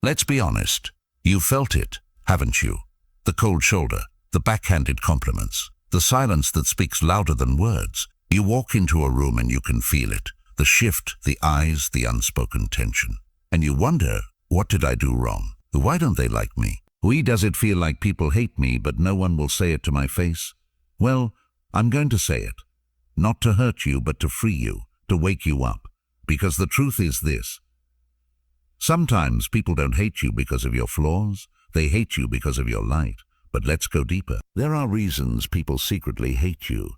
Let's be honest. You felt it, haven't you? The cold shoulder, the backhanded compliments, the silence that speaks louder than words. You walk into a room and you can feel it. The shift, the eyes, the unspoken tension. And you wonder, what did I do wrong? Why don't they like me? Why does it feel like people hate me but no one will say it to my face? Well, I'm going to say it. Not to hurt you, but to free you, to wake you up. Because the truth is this. Sometimes people don't hate you because of your flaws. They hate you because of your light. But let's go deeper. There are reasons people secretly hate you,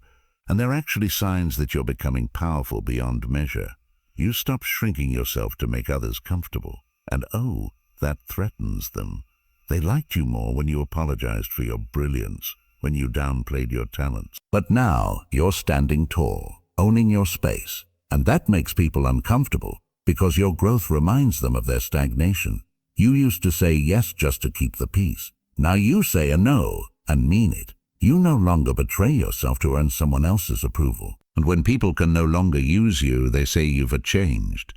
and they're actually signs that you're becoming powerful beyond measure. You stop shrinking yourself to make others comfortable, and oh, that threatens them. They liked you more when you apologized for your brilliance, when you downplayed your talents. But now you're standing tall, owning your space, and that makes people uncomfortable because your growth reminds them of their stagnation. You used to say yes just to keep the peace. Now you say a no and mean it. You no longer betray yourself to earn someone else's approval. And when people can no longer use you, they say you've changed.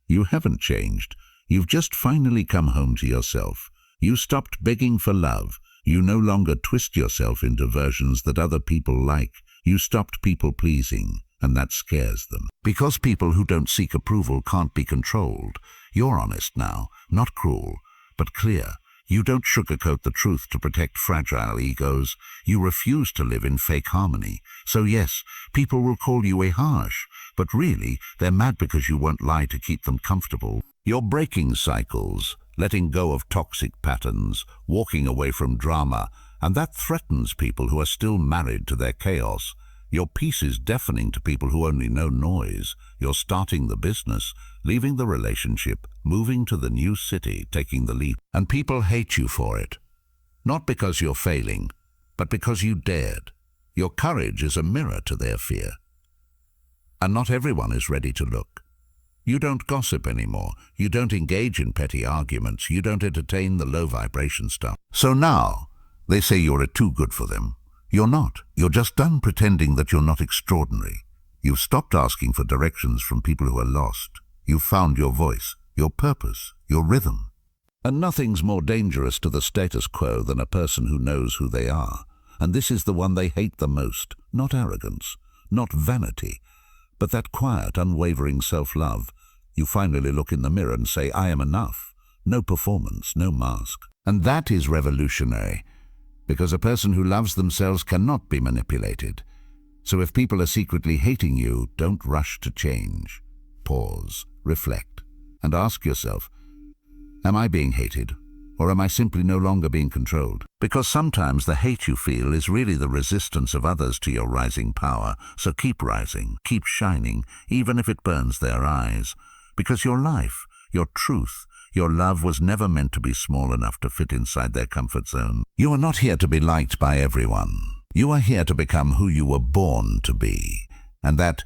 You haven't changed. You've just finally come home to yourself. You stopped begging for love. You no longer twist yourself into versions that other people like. You stopped people-pleasing, and that scares them. Because people who don't seek approval can't be controlled. You're honest now, not cruel, but clear. You don't sugarcoat the truth to protect fragile egos. You refuse to live in fake harmony. So yes, people will call you a harsh, but really, they're mad because you won't lie to keep them comfortable. You're breaking cycles, letting go of toxic patterns, walking away from drama, and that threatens people who are still married to their chaos. Your peace is deafening to people who only know noise. You're starting the business, leaving the relationship, moving to the new city, taking the leap. And people hate you for it. Not because you're failing, but because you dared. Your courage is a mirror to their fear. And not everyone is ready to look. You don't gossip anymore. You don't engage in petty arguments. You don't entertain the low vibration stuff. So now, they say you're too good for them. You're not. You're just done pretending that you're not extraordinary. You've stopped asking for directions from people who are lost. You've found your voice, your purpose, your rhythm. And nothing's more dangerous to the status quo than a person who knows who they are. And this is the one they hate the most. Not arrogance, not vanity, but that quiet, unwavering self-love. You finally look in the mirror and say, I am enough. No performance, no mask. And that is revolutionary. Because a person who loves themselves cannot be manipulated. So if people are secretly hating you, don't rush to change. Pause, reflect, and ask yourself, am I being hated, or am I simply no longer being controlled? Because sometimes the hate you feel is really the resistance of others to your rising power. So keep rising, keep shining, even if it burns their eyes. Because your life, your truth, your love was never meant to be small enough to fit inside their comfort zone. You are not here to be liked by everyone. You are here to become who you were born to be. And that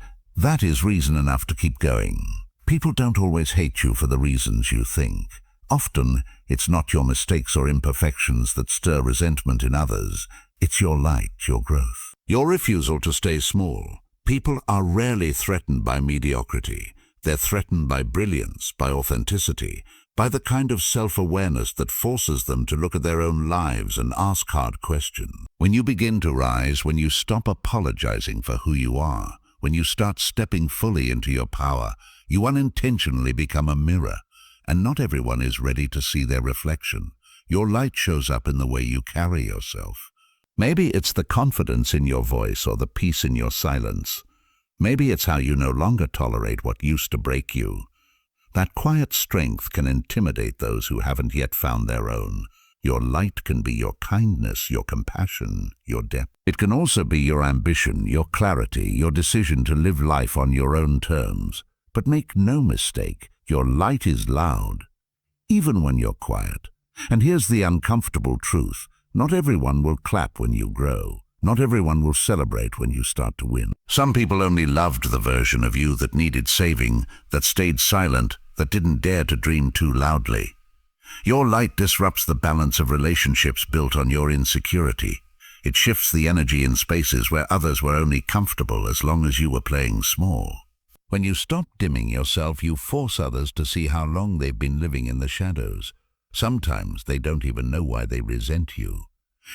is reason enough to keep going. People don't always hate you for the reasons you think. Often, it's not your mistakes or imperfections that stir resentment in others. It's your light, your growth. Your refusal to stay small. People are rarely threatened by mediocrity. They're threatened by brilliance, by authenticity, by the kind of self-awareness that forces them to look at their own lives and ask hard questions. When you begin to rise, when you stop apologizing for who you are, when you start stepping fully into your power, you unintentionally become a mirror, and not everyone is ready to see their reflection. Your light shows up in the way you carry yourself. Maybe it's the confidence in your voice or the peace in your silence. Maybe it's how you no longer tolerate what used to break you. That quiet strength can intimidate those who haven't yet found their own. Your light can be your kindness, your compassion, your depth. It can also be your ambition, your clarity, your decision to live life on your own terms. But make no mistake, your light is loud, even when you're quiet. And here's the uncomfortable truth. Not everyone will clap when you grow. Not everyone will celebrate when you start to win. Some people only loved the version of you that needed saving, that stayed silent, that didn't dare to dream too loudly. Your light disrupts the balance of relationships built on your insecurity. It shifts the energy in spaces where others were only comfortable as long as you were playing small. When you stop dimming yourself, you force others to see how long they've been living in the shadows. Sometimes they don't even know why they resent you.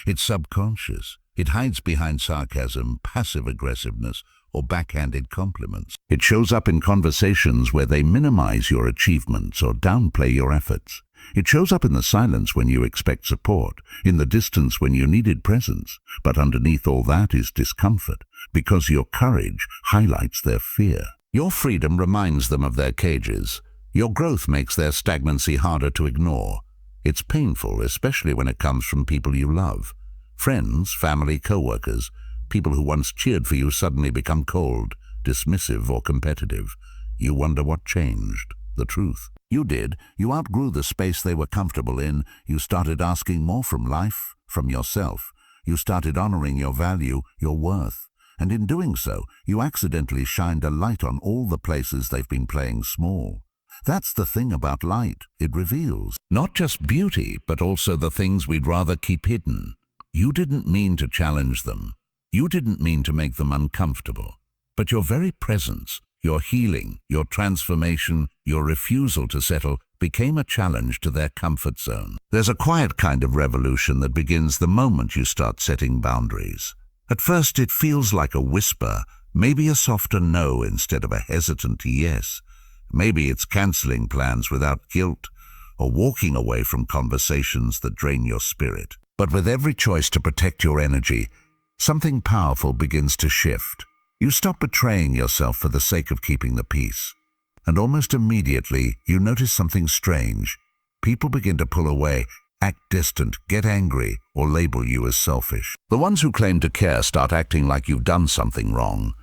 It's subconscious. It hides behind sarcasm, passive aggressiveness, or backhanded compliments. It shows up in conversations where they minimize your achievements or downplay your efforts. It shows up in the silence when you expect support, in the distance when you needed presence. But underneath all that is discomfort, because your courage highlights their fear. Your freedom reminds them of their cages. Your growth makes their stagnancy harder to ignore. It's painful, especially when it comes from people you love. Friends, family, co-workers, people who once cheered for you suddenly become cold, dismissive, or competitive. You wonder what changed. The truth. You did. You outgrew the space they were comfortable in. You started asking more from life, from yourself. You started honoring your value, your worth. And in doing so, you accidentally shined a light on all the places they've been playing small. That's the thing about light. It reveals not just beauty, but also the things we'd rather keep hidden. You didn't mean to challenge them. You didn't mean to make them uncomfortable. But your very presence, your healing, your transformation, your refusal to settle became a challenge to their comfort zone. There's a quiet kind of revolution that begins the moment you start setting boundaries. At first it feels like a whisper, maybe a softer no instead of a hesitant yes. Maybe it's canceling plans without guilt, or walking away from conversations that drain your spirit. But with every choice to protect your energy, something powerful begins to shift. You stop betraying yourself for the sake of keeping the peace. And almost immediately, you notice something strange. People begin to pull away, act distant, get angry, or label you as selfish. The ones who claim to care start acting like you've done something wrong.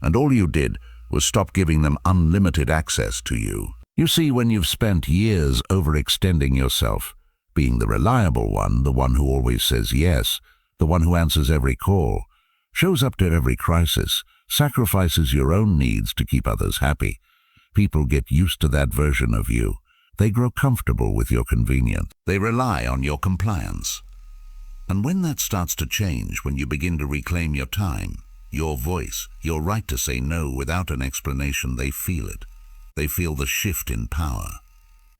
And all you did was stop giving them unlimited access to you. You see, when you've spent years overextending yourself, being the reliable one, the one who always says yes, the one who answers every call, shows up to every crisis, sacrifices your own needs to keep others happy, people get used to that version of you. They grow comfortable with your convenience. They rely on your compliance. And when that starts to change, when you begin to reclaim your time, your voice, your right to say no without an explanation, they feel it. They feel the shift in power.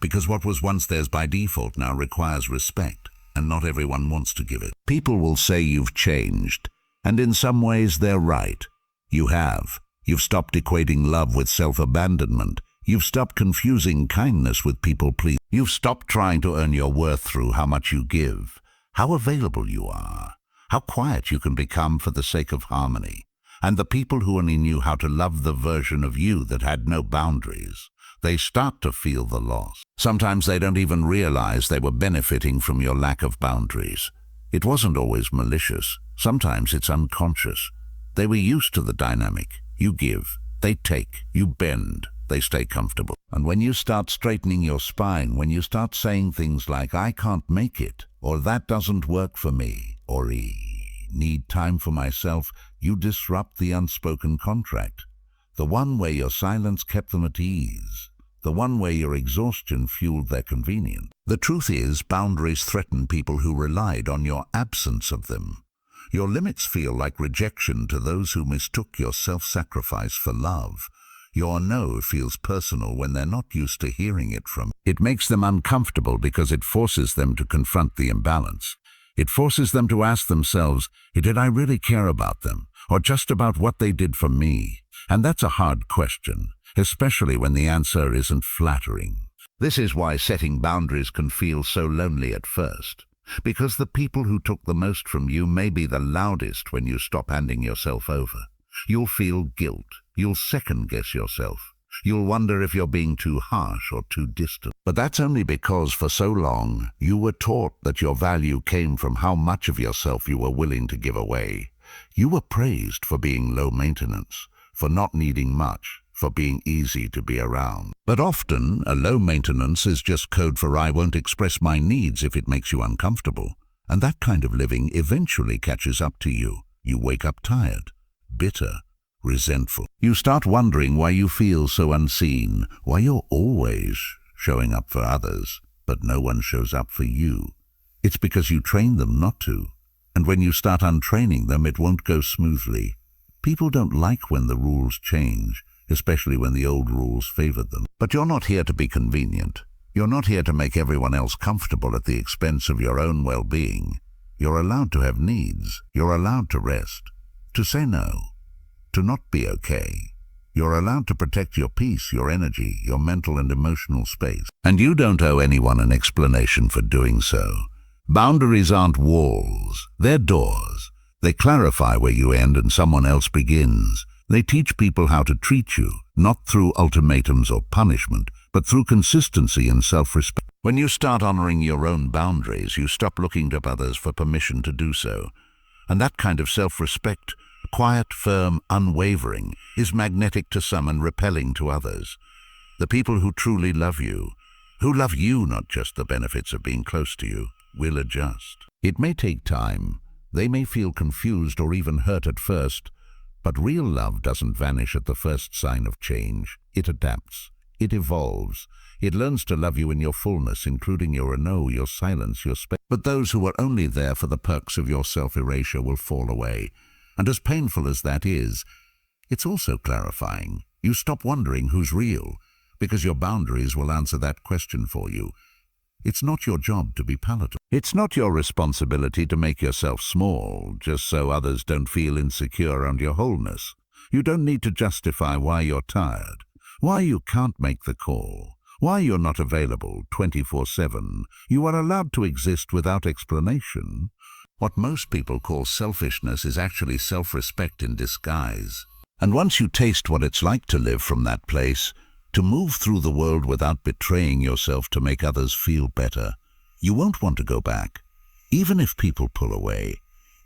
Because what was once theirs by default now requires respect, and not everyone wants to give it. People will say you've changed, and in some ways they're right. You have. You've stopped equating love with self-abandonment. You've stopped confusing kindness with people-pleasing. You've stopped trying to earn your worth through how much you give, how available you are, how quiet you can become for the sake of harmony. And the people who only knew how to love the version of you that had no boundaries, they start to feel the loss. Sometimes they don't even realize they were benefiting from your lack of boundaries. It wasn't always malicious. Sometimes it's unconscious. They were used to the dynamic. You give, they take, you bend, they stay comfortable. And when you start straightening your spine, when you start saying things like, I can't make it, or that doesn't work for me, or need time for myself, you disrupt the unspoken contract. The one where your silence kept them at ease. The one where your exhaustion fueled their convenience. The truth is, boundaries threaten people who relied on your absence of them. Your limits feel like rejection to those who mistook your self-sacrifice for love. Your no feels personal when they're not used to hearing it from you. It makes them uncomfortable because it forces them to confront the imbalance. It forces them to ask themselves, did I really care about them, or just about what they did for me? And that's a hard question, especially when the answer isn't flattering. This is why setting boundaries can feel so lonely at first. Because the people who took the most from you may be the loudest when you stop handing yourself over. You'll feel guilt. You'll second-guess yourself. You'll wonder if you're being too harsh or too distant. But that's only because for so long you were taught that your value came from how much of yourself you were willing to give away. You were praised for being low maintenance, for not needing much, for being easy to be around. But often, a low maintenance is just code for I won't express my needs if it makes you uncomfortable. And that kind of living eventually catches up to you. You wake up tired, bitter, resentful. You start wondering why you feel so unseen, why you're always showing up for others, but no one shows up for you. It's because you train them not to. And when you start untraining them, it won't go smoothly. People don't like when the rules change, especially when the old rules favored them. But you're not here to be convenient. You're not here to make everyone else comfortable at the expense of your own well-being. You're allowed to have needs. You're allowed to rest, to say no, to not be okay. You're allowed to protect your peace, your energy, your mental and emotional space. And you don't owe anyone an explanation for doing so. Boundaries aren't walls, they're doors. They clarify where you end and someone else begins. They teach people how to treat you, not through ultimatums or punishment, but through consistency and self-respect. When you start honoring your own boundaries, you stop looking to others for permission to do so. And that kind of self-respect, quiet, firm, unwavering, is magnetic to some and repelling to others. The people who truly love you, not just the benefits of being close to you, will adjust. It may take time. They may feel confused or even hurt at first, but real love doesn't vanish at the first sign of change. It adapts. It evolves. It learns to love you in your fullness, including your no, your silence, your space. But those who are only there for the perks of your self-erasure will fall away. And as painful as that is, it's also clarifying. You stop wondering who's real, because your boundaries will answer that question for you. It's not your job to be palatable. It's not your responsibility to make yourself small, just so others don't feel insecure around your wholeness. You don't need to justify why you're tired, why you can't make the call, why you're not available 24/7. You are allowed to exist without explanation. What most people call selfishness is actually self-respect in disguise. And once you taste what it's like to live from that place, to move through the world without betraying yourself to make others feel better, you won't want to go back. Even if people pull away,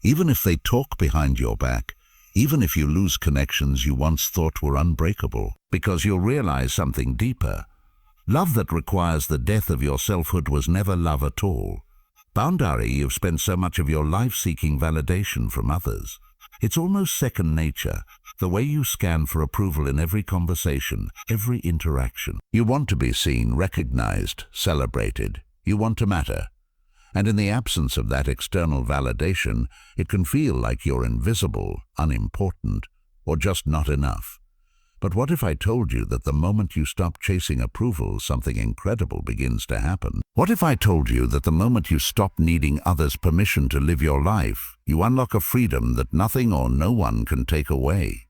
even if they talk behind your back, even if you lose connections you once thought were unbreakable, because you'll realize something deeper. Love that requires the death of your selfhood was never love at all. Boundary, you've spent so much of your life seeking validation from others. It's almost second nature, the way you scan for approval in every conversation, every interaction. You want to be seen, recognized, celebrated. You want to matter. And in the absence of that external validation, it can feel like you're invisible, unimportant, or just not enough. But what if I told you that the moment you stop chasing approval, something incredible begins to happen? What if I told you that the moment you stop needing others' permission to live your life, you unlock a freedom that nothing or no one can take away?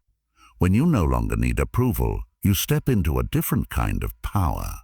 When you no longer need approval, you step into a different kind of power.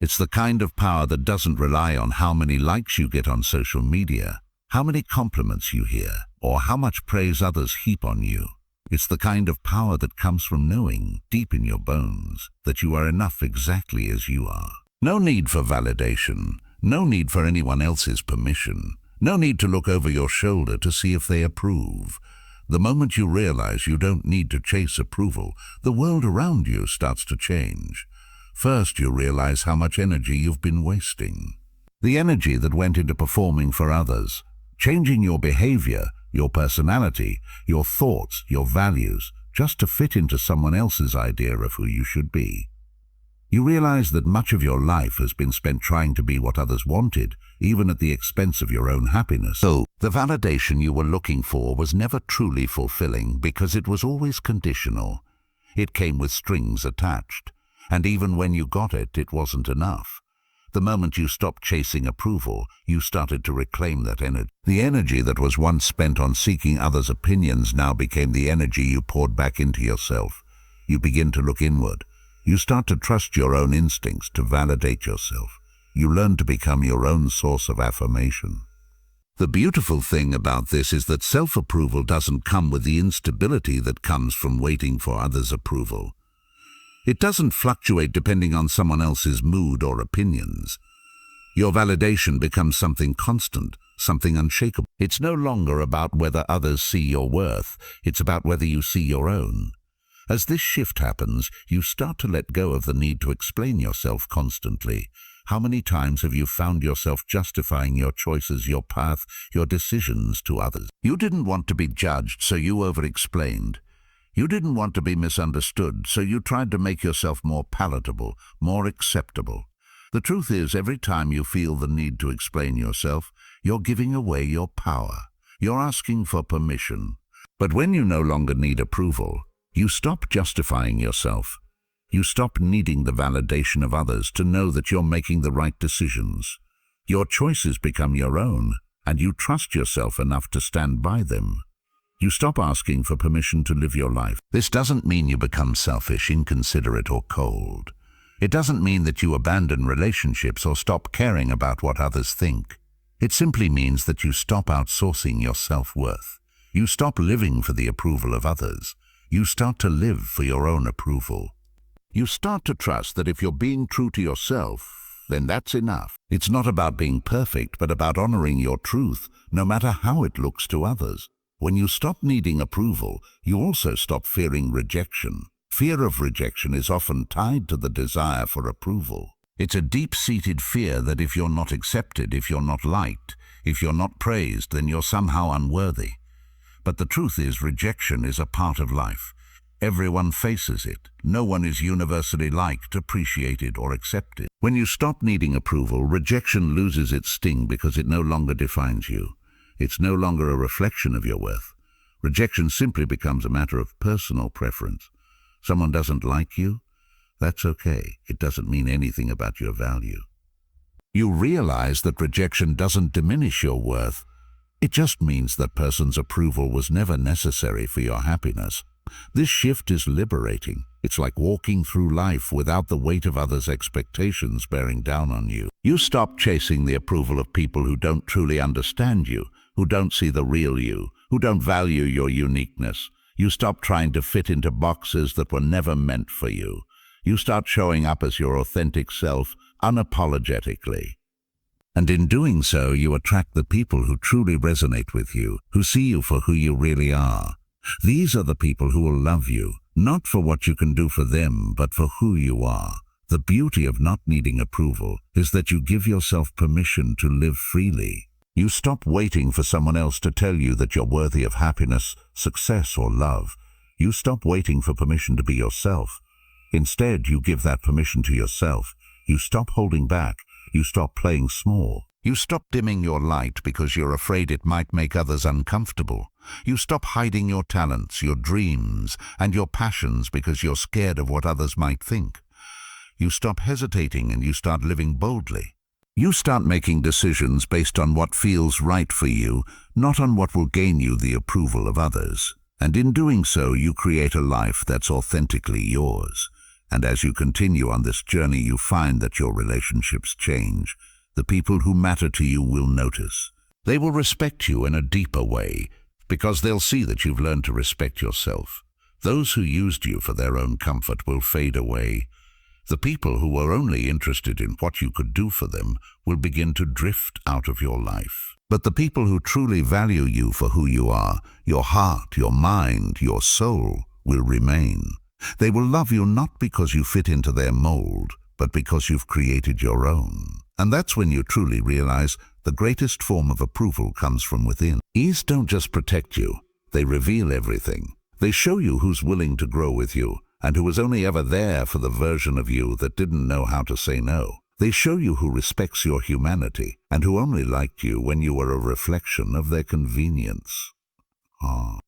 It's the kind of power that doesn't rely on how many likes you get on social media, how many compliments you hear, or how much praise others heap on you. It's the kind of power that comes from knowing, deep in your bones, that you are enough exactly as you are. No need for validation, no need for anyone else's permission, no need to look over your shoulder to see if they approve. The moment you realize you don't need to chase approval, the world around you starts to change. First, you realize how much energy you've been wasting. The energy that went into performing for others, changing your behavior, your personality, your thoughts, your values, just to fit into someone else's idea of who you should be. You realize that much of your life has been spent trying to be what others wanted, even at the expense of your own happiness. So, the validation you were looking for was never truly fulfilling because it was always conditional. It came with strings attached, and even when you got it, it wasn't enough. The moment you stopped chasing approval, you started to reclaim that energy. The energy that was once spent on seeking others' opinions now became the energy you poured back into yourself. You begin to look inward. You start to trust your own instincts, to validate yourself. You learn to become your own source of affirmation. The beautiful thing about this is that self-approval doesn't come with the instability that comes from waiting for others' approval. It doesn't fluctuate depending on someone else's mood or opinions. Your validation becomes something constant, something unshakable. It's no longer about whether others see your worth, it's about whether you see your own. As this shift happens, you start to let go of the need to explain yourself constantly. How many times have you found yourself justifying your choices, your path, your decisions to others? You didn't want to be judged, so you over-explained. You didn't want to be misunderstood, so you tried to make yourself more palatable, more acceptable. The truth is, every time you feel the need to explain yourself, you're giving away your power. You're asking for permission. But when you no longer need approval, you stop justifying yourself. You stop needing the validation of others to know that you're making the right decisions. Your choices become your own, and you trust yourself enough to stand by them. You stop asking for permission to live your life. This doesn't mean you become selfish, inconsiderate, or cold. It doesn't mean that you abandon relationships or stop caring about what others think. It simply means that you stop outsourcing your self-worth. You stop living for the approval of others. You start to live for your own approval. You start to trust that if you're being true to yourself, then that's enough. It's not about being perfect, but about honoring your truth, no matter how it looks to others. When you stop needing approval, you also stop fearing rejection. Fear of rejection is often tied to the desire for approval. It's a deep-seated fear that if you're not accepted, if you're not liked, if you're not praised, then you're somehow unworthy. But the truth is, rejection is a part of life. Everyone faces it. No one is universally liked, appreciated, or accepted. When you stop needing approval, rejection loses its sting because it no longer defines you. It's no longer a reflection of your worth. Rejection simply becomes a matter of personal preference. Someone doesn't like you? That's okay. It doesn't mean anything about your value. You realize that rejection doesn't diminish your worth. It just means that person's approval was never necessary for your happiness. This shift is liberating. It's like walking through life without the weight of others' expectations bearing down on you. You stop chasing the approval of people who don't truly understand you, who don't see the real you, who don't value your uniqueness. You stop trying to fit into boxes that were never meant for you. You start showing up as your authentic self, unapologetically. And in doing so, you attract the people who truly resonate with you, who see you for who you really are. These are the people who will love you, not for what you can do for them, but for who you are. The beauty of not needing approval is that you give yourself permission to live freely. You stop waiting for someone else to tell you that you're worthy of happiness, success, or love. You stop waiting for permission to be yourself. Instead, you give that permission to yourself. You stop holding back. You stop playing small. You stop dimming your light because you're afraid it might make others uncomfortable. You stop hiding your talents, your dreams, and your passions because you're scared of what others might think. You stop hesitating and you start living boldly. You start making decisions based on what feels right for you, not on what will gain you the approval of others. And in doing so, you create a life that's authentically yours. And as you continue on this journey, you find that your relationships change. The people who matter to you will notice. They will respect you in a deeper way because they'll see that you've learned to respect yourself. Those who used you for their own comfort will fade away. The people who were only interested in what you could do for them will begin to drift out of your life. But the people who truly value you for who you are, your heart, your mind, your soul, will remain. They will love you not because you fit into their mold, but because you've created your own. And that's when you truly realize the greatest form of approval comes from within. Ease don't just protect you, they reveal everything. They show you who's willing to grow with you, and who was only ever there for the version of you that didn't know how to say no. They show you who respects your humanity, and who only liked you when you were a reflection of their convenience.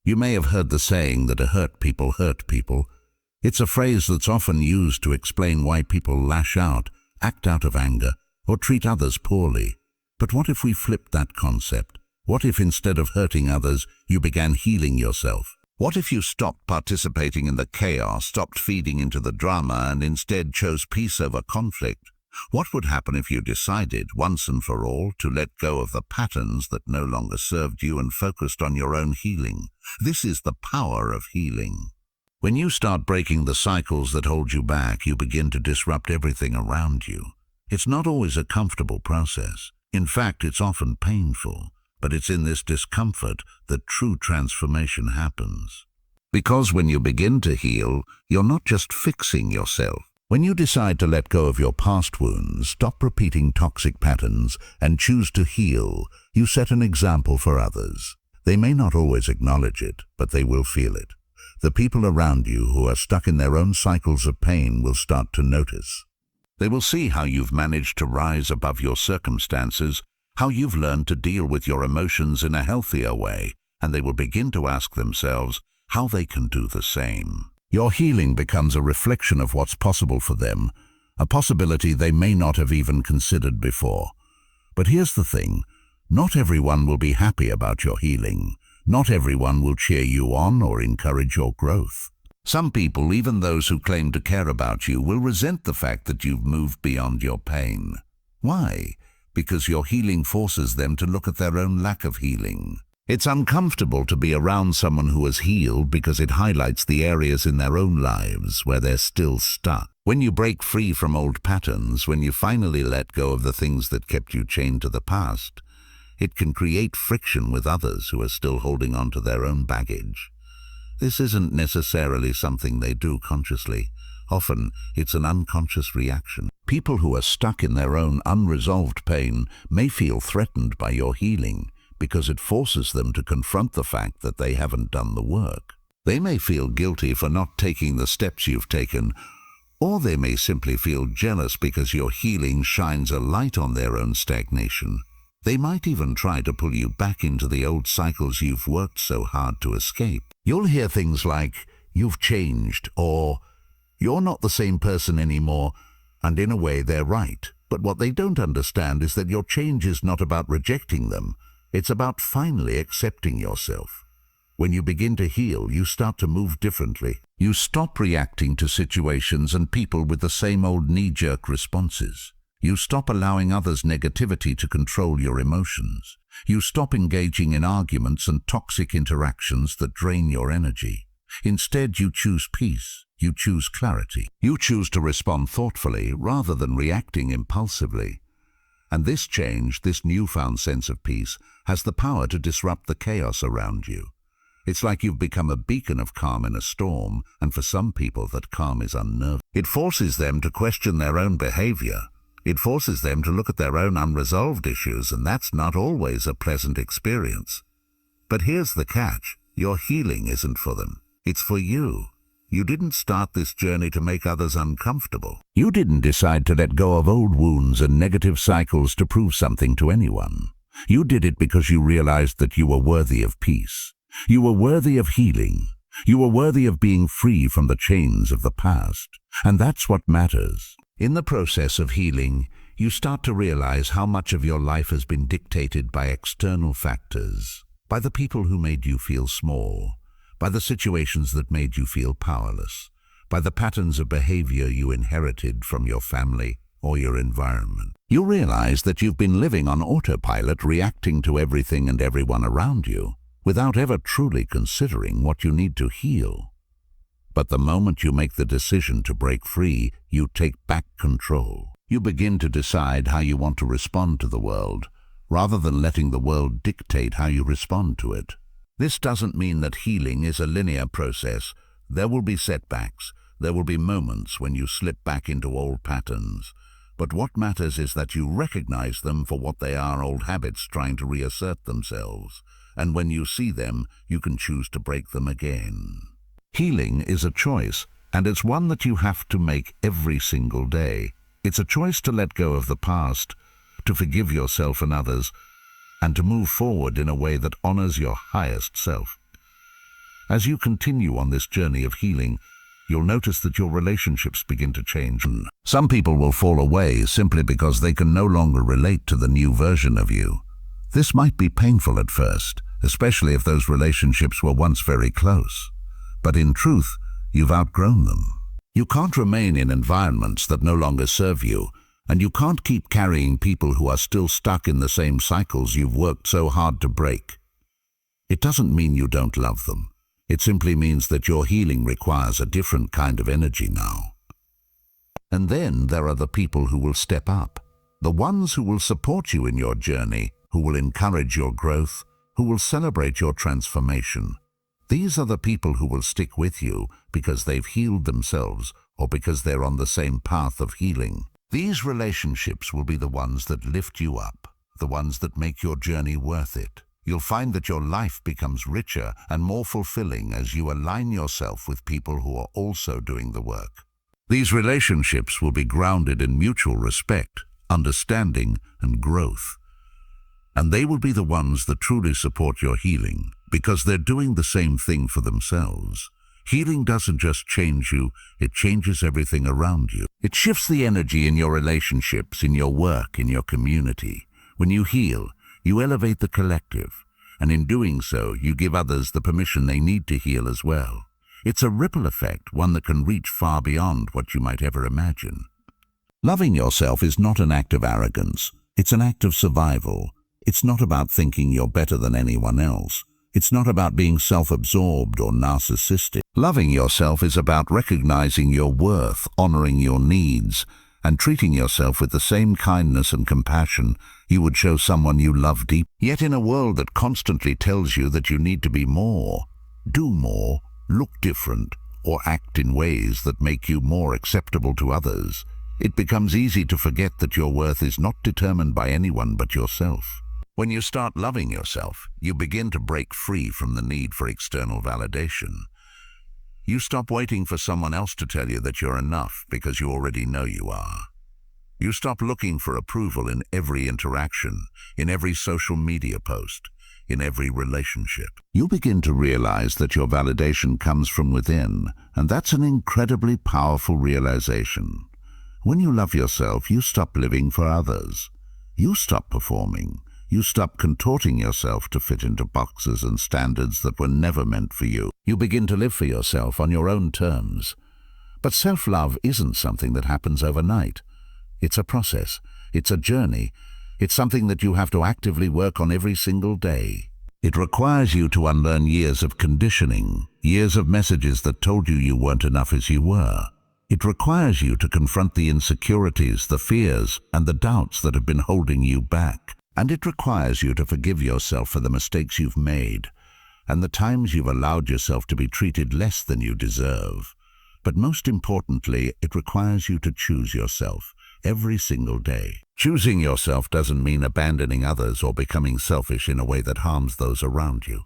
You may have heard the saying that a hurt people hurt people. It's a phrase that's often used to explain why people lash out, act out of anger, or treat others poorly. But what if we flipped that concept? What if instead of hurting others, you began healing yourself? What if you stopped participating in the chaos, stopped feeding into the drama, and instead chose peace over conflict? What would happen if you decided, once and for all, to let go of the patterns that no longer served you and focused on your own healing? This is the power of healing. When you start breaking the cycles that hold you back, you begin to disrupt everything around you. It's not always a comfortable process. In fact, it's often painful. But it's in this discomfort that true transformation happens. Because when you begin to heal, you're not just fixing yourself. When you decide to let go of your past wounds, stop repeating toxic patterns, and choose to heal, you set an example for others. They may not always acknowledge it, but they will feel it. The people around you who are stuck in their own cycles of pain will start to notice. They will see how you've managed to rise above your circumstances, how you've learned to deal with your emotions in a healthier way, and they will begin to ask themselves how they can do the same. Your healing becomes a reflection of what's possible for them, a possibility they may not have even considered before. But here's the thing, not everyone will be happy about your healing. Not everyone will cheer you on or encourage your growth. Some people, even those who claim to care about you, will resent the fact that you've moved beyond your pain. Why? Because your healing forces them to look at their own lack of healing. It's uncomfortable to be around someone who has healed because it highlights the areas in their own lives where they're still stuck. When you break free from old patterns, when you finally let go of the things that kept you chained to the past, it can create friction with others who are still holding on to their own baggage. This isn't necessarily something they do consciously. Often, it's an unconscious reaction. People who are stuck in their own unresolved pain may feel threatened by your healing because it forces them to confront the fact that they haven't done the work. They may feel guilty for not taking the steps you've taken, or they may simply feel jealous because your healing shines a light on their own stagnation. They might even try to pull you back into the old cycles you've worked so hard to escape. You'll hear things like, "You've changed," or "You're not the same person anymore," and in a way they're right. But what they don't understand is that your change is not about rejecting them. It's about finally accepting yourself. When you begin to heal, you start to move differently. You stop reacting to situations and people with the same old knee-jerk responses. You stop allowing others' negativity to control your emotions. You stop engaging in arguments and toxic interactions that drain your energy. Instead, you choose peace. You choose clarity. You choose to respond thoughtfully rather than reacting impulsively. And this change, this newfound sense of peace, has the power to disrupt the chaos around you. It's like you've become a beacon of calm in a storm, and for some people that calm is unnerving. It forces them to question their own behavior. It forces them to look at their own unresolved issues, and that's not always a pleasant experience. But here's the catch. Your healing isn't for them. It's for you. You didn't start this journey to make others uncomfortable. You didn't decide to let go of old wounds and negative cycles to prove something to anyone. You did it because you realized that you were worthy of peace. You were worthy of healing. You were worthy of being free from the chains of the past. And that's what matters. In the process of healing, you start to realize how much of your life has been dictated by external factors, by the people who made you feel small, by the situations that made you feel powerless, by the patterns of behavior you inherited from your family or your environment. You realize that you've been living on autopilot, reacting to everything and everyone around you, without ever truly considering what you need to heal. But the moment you make the decision to break free, you take back control. You begin to decide how you want to respond to the world, rather than letting the world dictate how you respond to it. This doesn't mean that healing is a linear process. There will be setbacks. There will be moments when you slip back into old patterns. But what matters is that you recognize them for what they are, old habits trying to reassert themselves. And when you see them, you can choose to break them again. Healing is a choice, and it's one that you have to make every single day. It's a choice to let go of the past, to forgive yourself and others, and to move forward in a way that honors your highest self. As you continue on this journey of healing, you'll notice that your relationships begin to change. Some people will fall away simply because they can no longer relate to the new version of you. This might be painful at first, especially if those relationships were once very close. But in truth, you've outgrown them. You can't remain in environments that no longer serve you, and you can't keep carrying people who are still stuck in the same cycles you've worked so hard to break. It doesn't mean you don't love them. It simply means that your healing requires a different kind of energy now. And then there are the people who will step up, the ones who will support you in your journey, who will encourage your growth, who will celebrate your transformation. These are the people who will stick with you because they've healed themselves or because they're on the same path of healing. These relationships will be the ones that lift you up, the ones that make your journey worth it. You'll find that your life becomes richer and more fulfilling as you align yourself with people who are also doing the work. These relationships will be grounded in mutual respect, understanding, and growth. And they will be the ones that truly support your healing, because they're doing the same thing for themselves. Healing doesn't just change you, it changes everything around you. It shifts the energy in your relationships, in your work, in your community. When you heal, you elevate the collective, and in doing so, you give others the permission they need to heal as well. It's a ripple effect, one that can reach far beyond what you might ever imagine. Loving yourself is not an act of arrogance, it's an act of survival. It's not about thinking you're better than anyone else. It's not about being self-absorbed or narcissistic. Loving yourself is about recognizing your worth, honoring your needs, and treating yourself with the same kindness and compassion you would show someone you love deep. Yet in a world that constantly tells you that you need to be more, do more, look different, or act in ways that make you more acceptable to others, it becomes easy to forget that your worth is not determined by anyone but yourself. When you start loving yourself, you begin to break free from the need for external validation. You stop waiting for someone else to tell you that you're enough because you already know you are. You stop looking for approval in every interaction, in every social media post, in every relationship. You begin to realize that your validation comes from within, and that's an incredibly powerful realization. When you love yourself, you stop living for others. You stop performing. You stop contorting yourself to fit into boxes and standards that were never meant for you. You begin to live for yourself on your own terms. But self-love isn't something that happens overnight. It's a process. It's a journey. It's something that you have to actively work on every single day. It requires you to unlearn years of conditioning, years of messages that told you you weren't enough as you were. It requires you to confront the insecurities, the fears, and the doubts that have been holding you back. And it requires you to forgive yourself for the mistakes you've made and the times you've allowed yourself to be treated less than you deserve. But most importantly, it requires you to choose yourself every single day. Choosing yourself doesn't mean abandoning others or becoming selfish in a way that harms those around you.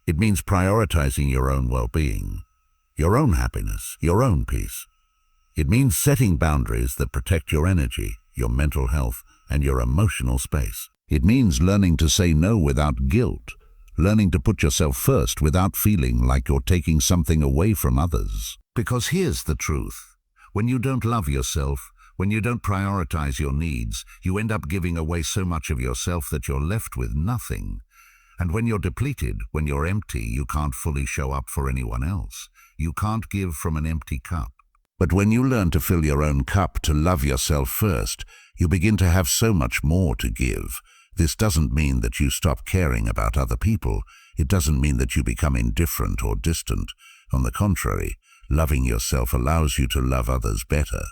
It means prioritizing your own well-being, your own happiness, your own peace. It means setting boundaries that protect your energy, your mental health, and your emotional space. It means learning to say no without guilt, learning to put yourself first without feeling like you're taking something away from others. Because here's the truth. When you don't love yourself, when you don't prioritize your needs, you end up giving away so much of yourself that you're left with nothing. And when you're depleted, when you're empty, you can't fully show up for anyone else. You can't give from an empty cup. But when you learn to fill your own cup, to love yourself first, you begin to have so much more to give. This doesn't mean that you stop caring about other people. It doesn't mean that you become indifferent or distant. On the contrary, loving yourself allows you to love others better.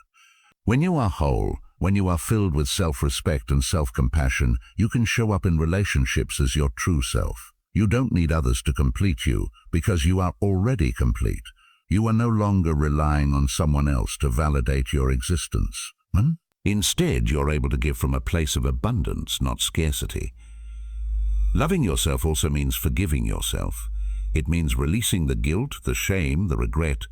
When you are whole, when you are filled with self-respect and self-compassion, you can show up in relationships as your true self. You don't need others to complete you because you are already complete. You are no longer relying on someone else to validate your existence. Instead, you're able to give from a place of abundance, not scarcity. Loving yourself also means forgiving yourself. It means releasing the guilt, the shame, the regret,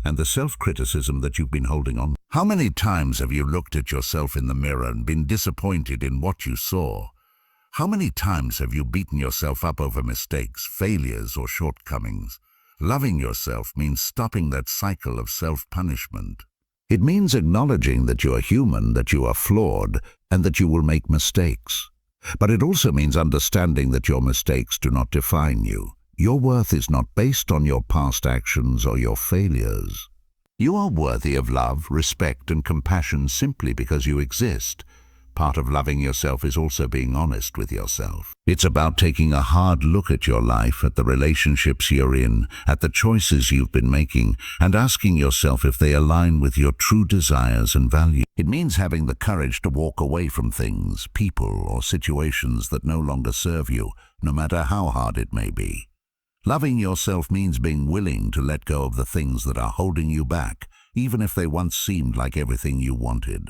and the self-criticism that you've been holding on. How many times have you looked at yourself in the mirror and been disappointed in what you saw? How many times have you beaten yourself up over mistakes, failures, or shortcomings? Loving yourself means stopping that cycle of self-punishment. It means acknowledging that you are human, that you are flawed, and that you will make mistakes. But it also means understanding that your mistakes do not define you. Your worth is not based on your past actions or your failures. You are worthy of love, respect, and compassion simply because you exist. Part of loving yourself is also being honest with yourself. It's about taking a hard look at your life, at the relationships you're in, at the choices you've been making, and asking yourself if they align with your true desires and values. It means having the courage to walk away from things, people, or situations that no longer serve you, no matter how hard it may be. Loving yourself means being willing to let go of the things that are holding you back, even if they once seemed like everything you wanted.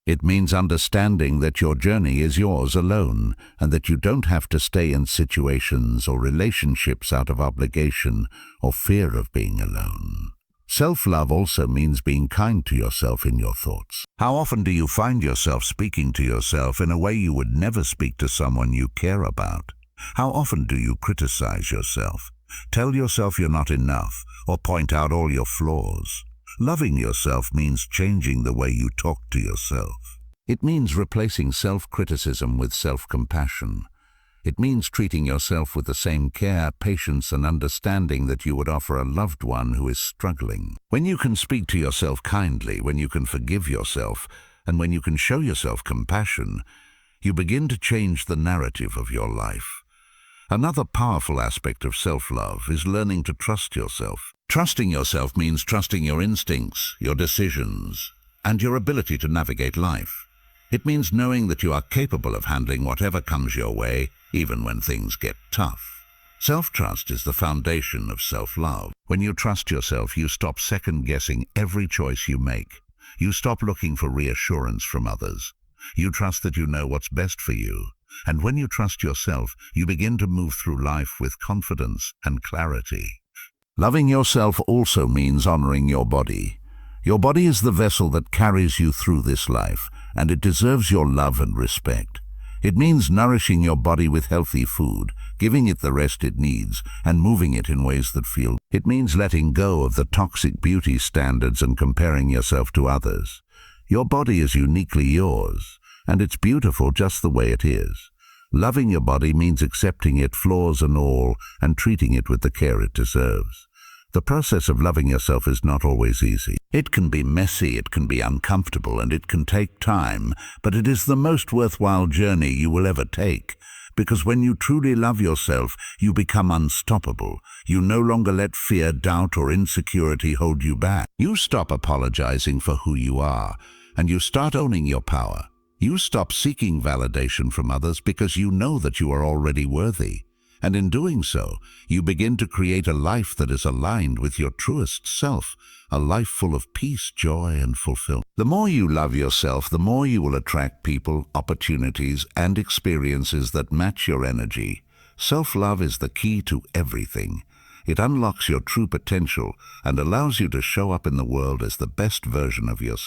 It means understanding that your journey is yours alone, and that you don't have to stay in situations or relationships out of obligation or fear of being alone. Self-love also means being kind to yourself in your thoughts. How often do you find yourself speaking to yourself in a way you would never speak to someone you care about? How often do you criticize yourself, tell yourself you're not enough, or point out all your flaws. Loving yourself means changing the way you talk to yourself. It means replacing self-criticism with self-compassion. It means treating yourself with the same care, patience, and understanding that you would offer a loved one who is struggling. When you can speak to yourself kindly, when you can forgive yourself, and when you can show yourself compassion, you begin to change the narrative of your life. Another powerful aspect of self-love is learning to trust yourself. Trusting yourself means trusting your instincts, your decisions, and your ability to navigate life. It means knowing that you are capable of handling whatever comes your way, even when things get tough. Self-trust is the foundation of self-love. When you trust yourself, you stop second-guessing every choice you make. You stop looking for reassurance from others. You trust that you know what's best for you. And when you trust yourself, you begin to move through life with confidence and clarity. Loving yourself also means honoring your body. Your body is the vessel that carries you through this life, and it deserves your love and respect. It means nourishing your body with healthy food, giving it the rest it needs, and moving it in ways that feel. It means letting go of the toxic beauty standards and comparing yourself to others. Your body is uniquely yours, and it's beautiful just the way it is. Loving your body means accepting it, flaws and all, and treating it with the care it deserves. The process of loving yourself is not always easy. It can be messy, it can be uncomfortable, and it can take time, but it is the most worthwhile journey you will ever take. Because when you truly love yourself, you become unstoppable. You no longer let fear, doubt, or insecurity hold you back. You stop apologizing for who you are, and you start owning your power. You stop seeking validation from others because you know that you are already worthy. And in doing so, you begin to create a life that is aligned with your truest self, a life full of peace, joy, and fulfillment. The more you love yourself, the more you will attract people, opportunities, and experiences that match your energy. Self-love is the key to everything. It unlocks your true potential and allows you to show up in the world as the best version of yourself.